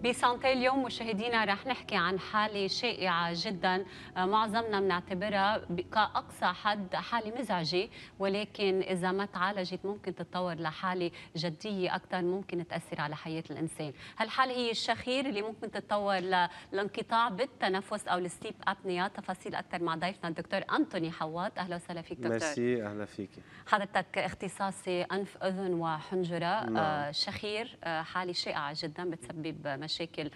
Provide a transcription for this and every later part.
بسانتي اليوم مشاهدينا رح نحكي عن حالة شائعة جدا. معظمنا بنعتبرها كأقصى حد حالة مزعجة، ولكن إذا ما تعالجت ممكن تتطور لحالة جدية أكثر، ممكن تأثر على حياة الإنسان. هالحالة هي الشخير اللي ممكن تتطور للانقطاع بالتنفس أو السليب أبنيا. تفاصيل أكثر مع ضيفنا الدكتور أنطوني حوات. أهلا وسهلا فيك دكتور. ميرسي، أهلا فيكي. حضرتك اختصاصي أنف أذن وحنجرة. نعم. شخير حالة شائعة جدا بتسبب مشاكل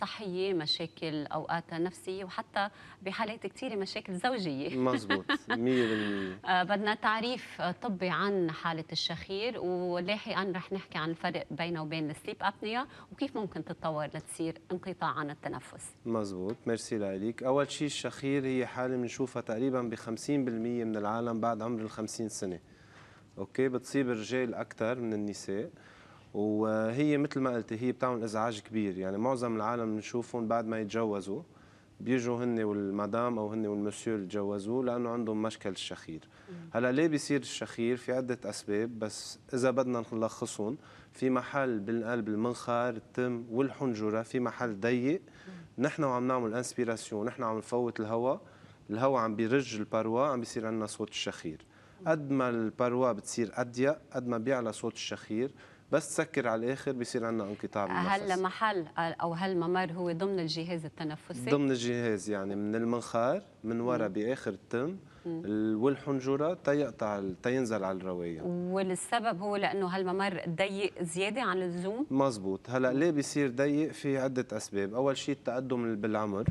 صحية، مشاكل أوقات نفسية، وحتى بحالات كثيرة مشاكل زوجية. مزبوط 100%. بدنا تعريف طبي عن حالة الشخير، ولاحقا رح نحكي عن الفرق بينه وبين السليب أبنيا وكيف ممكن تتطور لتصير انقطاع عن التنفس. مزبوط، ميرسي لك. أول شيء الشخير هي حالة بنشوفها تقريبا ب 50% من العالم بعد عمر ال 50 سنة. أوكي، بتصيب الرجال أكثر من النساء، وهي مثل ما قلتي هي بتعمل إزعاج كبير. يعني معظم العالم بنشوفهم بعد ما يتجوزوا بيجوا هن والمدام او هن والمسيو اللي تجوزوه لانه عندهم مشكل الشخير. هلا ليه بيصير الشخير؟ في عده اسباب، بس اذا بدنا نلخصهم في محل بالقلب المنخار التم والحنجره في محل ضيق. نحن وعم نعمل انسبيراسيون، نحن عم نفوت الهواء عم بيرج الباروا، عم بيصير عندنا صوت الشخير. قد ما الباروا بتصير اضيق قد ما بيعلى صوت الشخير، بس تسكر على الاخر بيصير عندنا انقطاع بالنفس. هل محل او هالممر هو ضمن الجهاز التنفسي؟ ضمن الجهاز، يعني من المنخار من وراء باخر التم والحنجره تينزل على الروايه. والسبب هو لانه هالممر ضيق زياده عن اللزوم؟ مزبوط. هلا ليه بيصير ضيق؟ في عده اسباب. اول شيء التقدم بالعمر.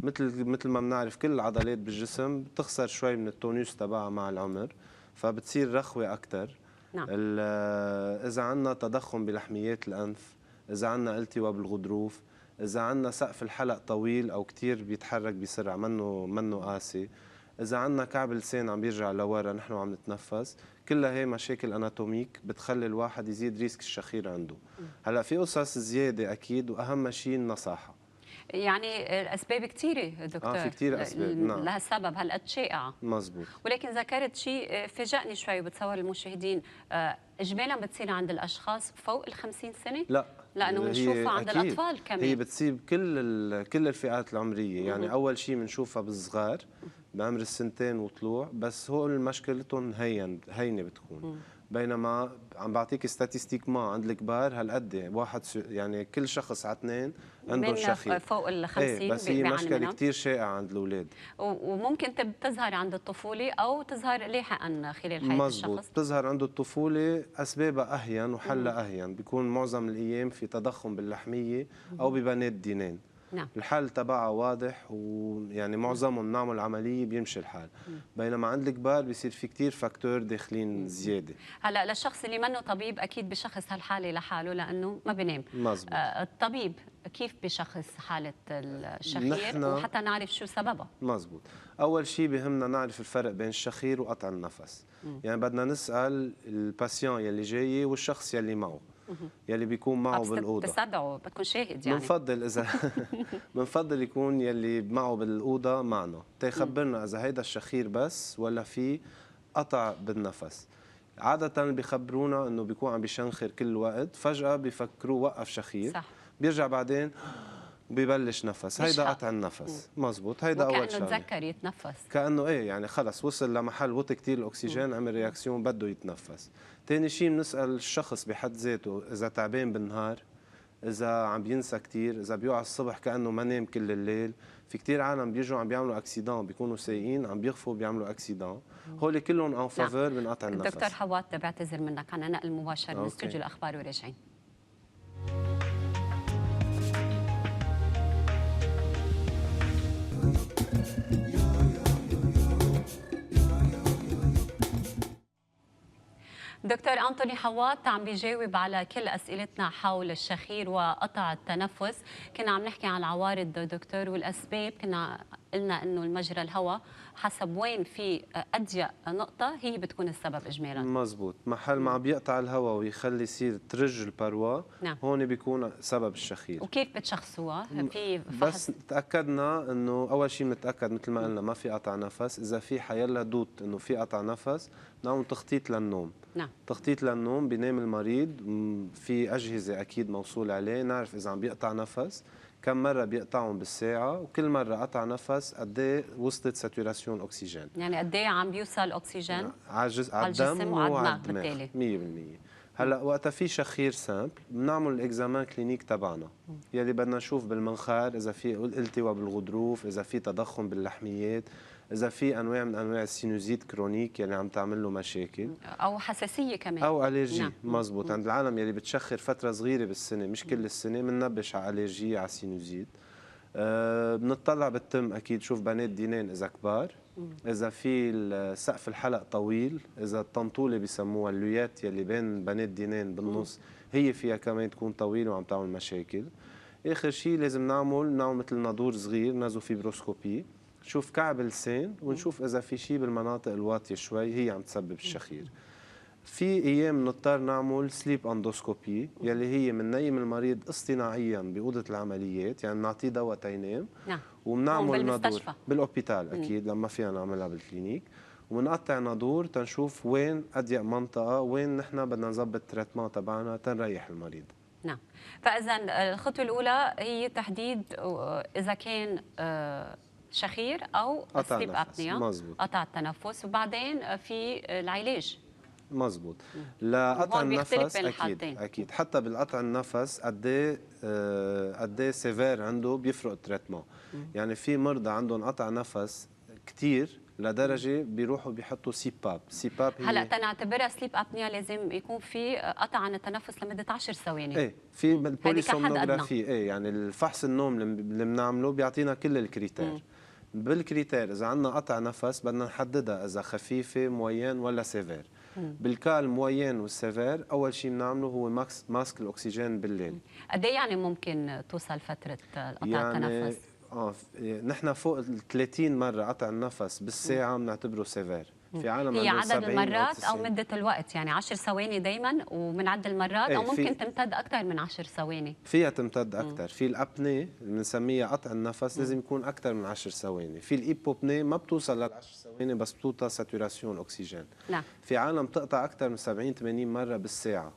مثل ما بنعرف كل العضلات بالجسم بتخسر شوي من التونوس تبعها مع العمر، فبتصير رخوه اكثر. نعم. اذا عندنا تضخم بلحميات الانف، اذا عندنا التواء بالغضروف، إذا عندنا سقف الحلق طويل أو كتير بيتحرك بسرعة منه قاسي، إذا عندنا كعب لسان عم بيرجع لورا نحن وعم نتنفس، كلها هي مشاكل أناتوميك بتخلي الواحد يزيد ريسك الشخير عنده. هلا في قصص زيادة أكيد، وأهم شيء النصاحة. يعني الاسباب كثيره دكتور. في كثير اسباب. نعم. لها سبب هالقد شائعه. مزبوط. ولكن ذكرت شيء فاجأني شوي، وبتصور المشاهدين اجمالا بتصير عند الاشخاص فوق ال 50 سنه؟ لا، لانه بنشوفها عند الاطفال كمان. هي بتصيب كل الفئات العمريه. يعني اول شيء بنشوفها بالصغار بعمر السنتين وطلوع، بس هو مشكلتهم هينه بتكون. بينما عم بعطيك ستاتستيك ما عند الكبار هالقد واحد، يعني كل شخص على اثنين عنده شخير فوق ال 50. بس هي مشكله كثير شائعه عند الاولاد، وممكن تظهر عند الطفوله او تظهر لاحقا خلال حياه مزبوط. الشخص. بتظهر عنده الطفوله، اسبابها اهين وحلها اهين. بيكون معظم الايام في تضخم باللحميه او ببنات دينين. نعم. الحل تبعها واضح، ويعني معظمهم نعمل عمليه بيمشي الحال. بينما عند الكبار بيصير في كثير فاكتور داخلين زياده. هلا للشخص اللي منه طبيب اكيد بشخص هالحاله لحاله لانه ما بنام. مزبوط. الطبيب كيف بشخص حاله الشخير وحتى نعرف شو سببها؟ مزبوط. اول شيء بهمنا نعرف الفرق بين الشخير وقطع النفس. يعني بدنا نسال الباسيون يلي جاي والشخص يلي معه، يلي بيكون معه بالاوضه. تستدعوا بتكون شاهد يعني. بنفضل اذا بنفضل يكون يلي معه بالاوضه معنا تيخبرنا اذا هيدا الشخير بس ولا في قطع بالنفس. عاده بيخبرونا انه بيكون عم بيشنخر كل وقت، فجاه بيفكروه وقف شخير. صح. بيرجع بعدين ببلش نفس، هيدا قطع النفس. مزبوط. هيدا اول شغله. كأنه تذكر يتنفس، كأنه يعني خلص وصل لمحل وطي كثير الاكسجين، عمل رياكسيون بده يتنفس. ثاني شيء بنسال الشخص بحد ذاته اذا تعبان بالنهار، اذا عم بينسى كثير، اذا بيوعى الصبح كانه ما نام كل الليل. في كثير عالم بيجوا عم بيعملوا اكسيدان، بيكونوا سايقين عم بيخفوا بيعملوا اكسيدان. هول كلهم ان فافور من قطع النفس. دكتور حوات بعتذر منك، عنا نقل مباشر من استوديو الاخبار وراجعين. دكتور أنطوني حوات عم بيجاوب على كل أسئلتنا حول الشخير وقطع التنفس. كنا عم نحكي عن العوارض دكتور والأسباب، كنا قلنا انه المجرى الهواء حسب وين في اضيق نقطه هي بتكون السبب اجمالا. مزبوط، محل ما عم يقطع الهواء ويخلي يصير ترج البروا، نعم. هون بيكون سبب الشخير. وكيف بتشخصوها؟ في فحص؟ بس تاكدنا انه اول شيء بنتاكد مثل ما قلنا ما في قطع نفس، اذا في حيلا دوت انه في قطع نفس نعمل تخطيط للنوم. نعم. تخطيط للنوم بينام المريض، في اجهزه اكيد موصول عليه، نعرف اذا عم بيقطع نفس كم مره بيقطعهم بالساعه، وكل مره قطع نفس قد ايه وصلت ساتوراسيون اكسجين، يعني قد ايه عم بيوصل اكسجين على على الجسم الدم وعلى وعلى الدماغ الدماغ بالتالي. 100%. هلا وقتها في شخير سامبل بنعمل الاكزامان كلينيك تبعنا يلي بدنا نشوف بالمنخار اذا في التواء بالغضروف، اذا في تضخم باللحميات، اذا في انواع من انواع السينوزيت كرونيك يلي عم تعمل له مشاكل، او حساسيه كمان او الرجي. نعم. مزبوط، عند العالم يلي بتشخر فتره صغيره بالسنه مش كل السنه بننبش على الرجي على سينوزيت. بنطلع بالتم اكيد شوف بنات دينين اذا كبار، اذا في سقف الحلق طويل، اذا الطنطوله بسموها اللويات يلي بين بنات دينين بالنص هي فيها كمان تكون طويله وعم تعمل مشاكل. اخر شيء لازم نعمل مثل نادور صغير نازوفيبروسكوبي، نشوف كعب اللسان ونشوف اذا في شيء بالمناطق الواطيه شوي هي عم تسبب الشخير. في ايام نضطر نعمل سليب اندوسكوبي يلي هي بننيم المريض اصطناعيا باوضه العمليات، يعني بنعطيه دواء تينام. نعم. وبنعمل نادور بالمستشفى بالاوبيتال اكيد لما فينا نعملها بالكلينيك، وبنقطع نادور تنشوف وين اضيق منطقه، وين نحن بدنا نظبط التريتمون تبعنا تنريح المريض. نعم. فاذا الخطوه الاولى هي تحديد اذا كان شخير او قطع سليب نفس. ابنيا، مزبوط. قطع التنفس، وبعدين في العلاج. مزبوط. لقطع وهون بيختلف النفس بين اكيد الحالتين. اكيد، حتى بالقطع النفس قد ايه سيفير عنده بيفرق التريتمون. يعني في مرضى عندهم قطع نفس كثير لدرجه بيروحوا بيحطوا سيباب. سيباب هي هلا تنعتبرها سليب ابنيا لازم يكون في قطع عن التنفس لمده 10 ثواني. ايه في البوليسومنوغرافي، ايه يعني الفحص النوم اللي بنعمله بيعطينا كل الكريتير. بالكريتير اذا عندنا قطع نفس بدنا نحددها اذا خفيفه موين ولا سيفير. بالكال موين والسيفير اول شيء بنعمله هو ماسك الاكسجين بالليل. قد ايه يعني ممكن توصل فتره قطع يعني التنفس؟ نحن فوق ال 30 مره قطع النفس بالساعه بنعتبره سيفير. في عالم هي عندهم عدد 70 المرات او 90. مده الوقت، يعني 10 ثواني دائما وبنعد المرات، ايه او ممكن تمتد اكثر من 10 ثواني. فيها تمتد اكثر. في الابني اللي بنسميها قطع النفس لازم يكون اكثر من 10 ثواني. في الايبوبني ما بتوصل لل 10 ثواني بس بتوصل ساتوراسيون اكسجين. نعم. في عالم بتقطع اكثر من 70 80 مره بالساعه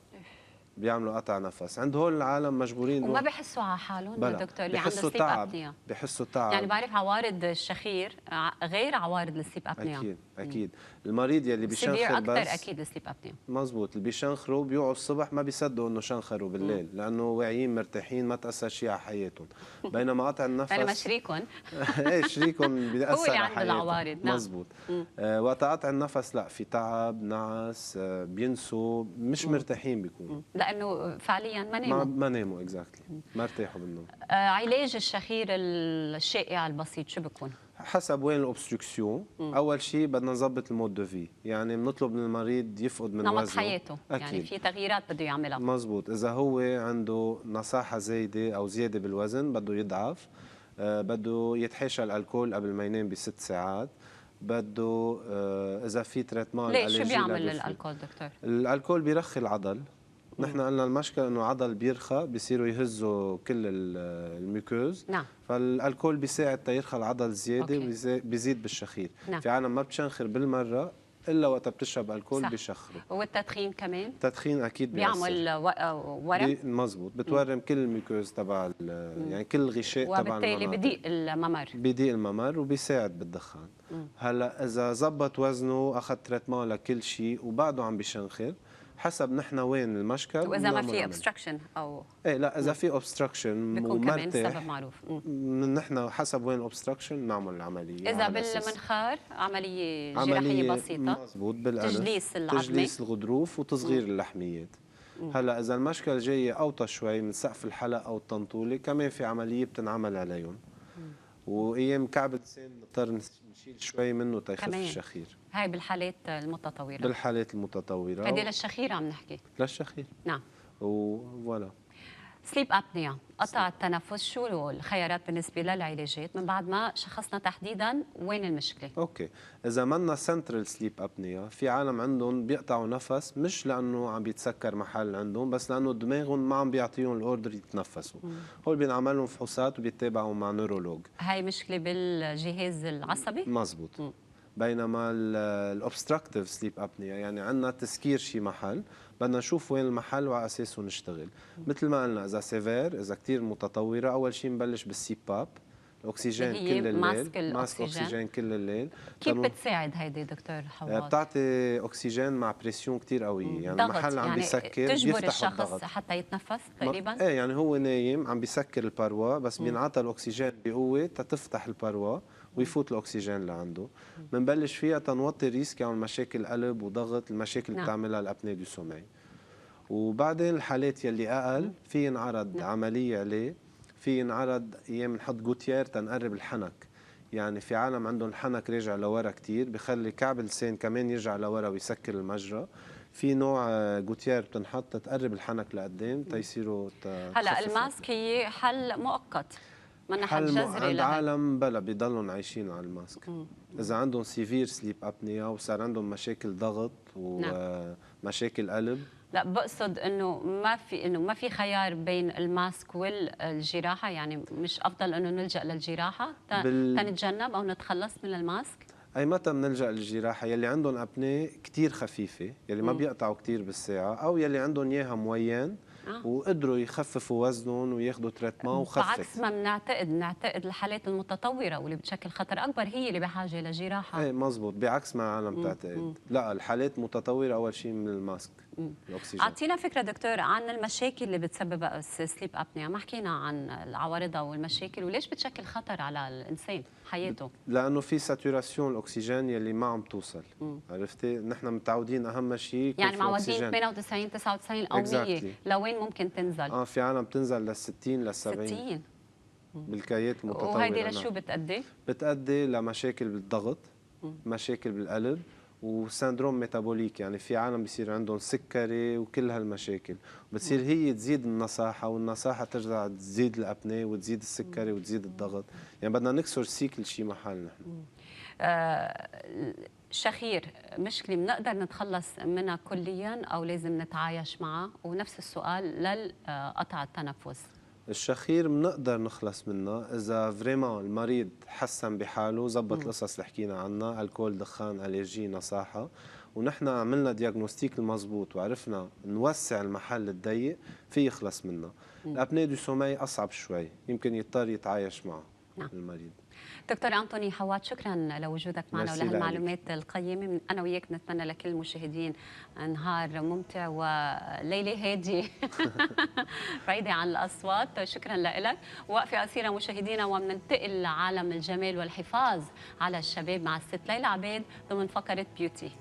بيعملوا قطع نفس. عند هول العالم مجبورين وما بحسوا على حالهم دكتور اللي عنده بحسوا سليب تعب، ابنيا؟ بحسوا تعب. يعني بعرف عوارض الشخير غير عوارض السليب ابنيا. اكيد اكيد. المريض يلي بيشنخر اكثر بس اكيد السليب ابنيا. مزبوط، اللي بيشنخروا بيوعوا الصبح ما بيصدقوا انه شنخروا بالليل لانه واعيين مرتاحين ما تاثر شيء على حياتهم. بينما قطع النفس بينما شريكهم ايه شريكهم بيأثر هو اللي على عنده حياتهم. العوارض. نعم. مزبوط. وقت قطع النفس لا في تعب، نعس، بينسوا، مش مرتاحين بيكونوا لانه فعليا ما ناموا. ما ناموا اكزاكتلي، ما ارتاحوا بالنوم. علاج الشخير الشائع البسيط شو بيكون؟ حسب وين الاوبستركسيون. اول شيء بدنا نظبط المود دو في، يعني بنطلب من المريض يفقد من نمط وزنه. حياته. أكيد. يعني في تغييرات بده يعملها. مزبوط. اذا هو عنده نصاحه زايده او زياده بالوزن بده يضعف، بده يتحاشى الكحول قبل ما ينام ب6 ساعات، بده اذا في تريتمون ليش شو بيعمل الكحول دكتور؟ الكحول بيرخي العضل. نحن قلنا المشكله انه عضل بيرخى بيصيروا يهزوا كل الميكوز. نعم. فالكحول بيساعد تيرخى العضل زياده بيزيد بالشخير. نعم. في عالم ما بتشنخر بالمره الا وقت بتشرب الكحول بيشخروا. والتدخين كمان؟ التدخين اكيد بيعمل ورم. مزبوط، بتورم كل الميكوز تبع يعني كل الغشاء تبع الممر، وبالتالي بضيق الممر. بضيق الممر وبيساعد بالدخان. هلا اذا زبط وزنه اخذ تريتمون لكل شيء وبعده عم بيشنخر، حسب نحن وين المشكل. واذا ما في اوبستراكشن او ايه لا اذا في اوبستراكشن بيكون كمان السبب معروف. نحن حسب وين الاوبستراكشن نعمل العمليه. اذا بالمنخار عمليه جراحيه بسيطه. مضبوط. بالأنف تجليس العظمه، تجليس الغضروف وتصغير اللحميات. هلا اذا المشكل جايه اوطى شوي من سقف الحلق او الطنطوله كمان في عمليه بتنعمل عليهم. وايام كعب اللسان نضطر نشيل شوي منه تيخف الشخير. هاي بالحالات المتطوره. بالحالات المتطوره هيدي للشخير عم نحكي. للشخير. نعم. وفوالا. سليب ابنيا، قطع التنفس، شو الخيارات بالنسبه للعلاجات من بعد ما شخصنا تحديدا وين المشكله؟ اوكي، اذا منا سنترال سليب ابنيا، في عالم عندهم بيقطعوا نفس مش لانه عم بيتسكر محل عندهم، بس لانه دماغهم ما عم بيعطيهم الاوردر يتنفسوا. هول بينعمل لهم فحوصات وبيتابعوا مع نيرولوج. هاي مشكله بالجهاز العصبي؟ مزبوط. بينما الاوبستراكتيف سليب ابنيا يعني عندنا تسكير شي محل، بدنا نشوف وين المحل وعلى اساسه نشتغل. مثل ما قلنا اذا سيفير، اذا كثير متطوره، اول شيء نبلش بالسي باب، الاكسجين اللي هي كل الليل، ماسك ماسك الاكسجين. اكسجين كل الليل. كيف بتساعد هيدي دكتور حواض؟ بتعطي اكسجين مع بريسيون كثير قويه، يعني ضغط، المحل عم يعني بيسكر تجبر بيفتح الشخص الضغط حتى يتنفس تقريبا؟ ايه، يعني هو نايم عم بيسكر الباروا، بس بينعطى الاكسجين بقوه تتفتح الباروا ويفوت الاكسجين لعنده. بنبلش فيها تنوطي ريسك يعمل مشاكل قلب وضغط، المشاكل اللي نعم. بتعملها الابنيه دو سومي. وبعدين الحالات يلي اقل في ينعرض عمليه عليه، في ينعرض ايام نحط جوتيير تنقرب الحنك. يعني في عالم عندهم الحنك راجع لورا كتير، بخلي كعب اللسان كمان يرجع لورا ويسكر المجرى. في نوع جوتيير بتنحط تقرب الحنك لقدام تيصيروا هلا الماسك هي حل مؤقت، منا حل جذري عند لهي. عالم بلا بيضلوا عايشين على الماسك. اذا عندهم سيفير سليب ابنيا وصار عندهم مشاكل ضغط ومشاكل قلب. لا، بقصد انه ما في خيار بين الماسك والجراحه، يعني مش افضل انه نلجا للجراحه تنتجنب او نتخلص من الماسك؟ اي متى بنلجا للجراحه؟ يلي عندهم ابنيه كثير خفيفه، يلي ما بيقطعوا كثير بالساعه، او يلي عندهم اياها موين وقدروا يخففوا وزنهم وياخذوا تريتمون وخفت. بعكس ما بنعتقد الحالات المتطوره واللي بتشكل خطر اكبر هي اللي بحاجه لجراحه. ايه مزبوط، بعكس ما العالم بتعتقد. لا، الحالات المتطوره اول شيء من الماسك الاكسجين. اعطينا فكره دكتور عن المشاكل اللي بتسببها السليب ابنيا، ما حكينا عن عوارضها والمشاكل وليش بتشكل خطر على الانسان حياته. لانه في ساتوراسيون الاكسجين يلي ما عم توصل. عرفتي، نحن متعودين اهم شيء يعني معودين 98 99 او 100 لوين ممكن تنزل؟ في عالم بتنزل لل 60 لل 70 60 بالكايات المتطوره. وهيدي لشو بتأدي؟ بتأدي لمشاكل بالضغط، مشاكل بالقلب، وسندروم ميتابوليك. يعني في عالم بيصير عندهم سكري وكل هالمشاكل، بتصير هي تزيد النصاحه، والنصاحه ترجع تزيد الابنيه وتزيد السكري وتزيد الضغط. يعني بدنا نكسر سيكل شي محل نحن. شخير مشكله بنقدر نتخلص منها كليا او لازم نتعايش معها؟ ونفس السؤال للقطع التنفس. الشخير بنقدر نخلص منها اذا فريمون المريض حسن بحاله، زبط القصص اللي حكينا عنها، الكول، دخان، الرجي، نصاحه، ونحن عملنا دياغنوستيك المضبوط وعرفنا نوسع المحل الضيق، في يخلص منها. الابنيه دو سومي اصعب شوي، يمكن يضطر يتعايش معه المريض. دكتور أنطوني حواد، شكرا لوجودك معنا ولهالمعلومات القيمة. أنا وياك نتمنى لكل المشاهدين نهار ممتع وليلة هادية بعيدة عن الأصوات. شكرا لك. وقفة قصيرة مشاهدينا ومننتقل لعالم الجمال والحفاظ على الشباب مع الست ليلى عبيد ضمن فقرة بيوتي.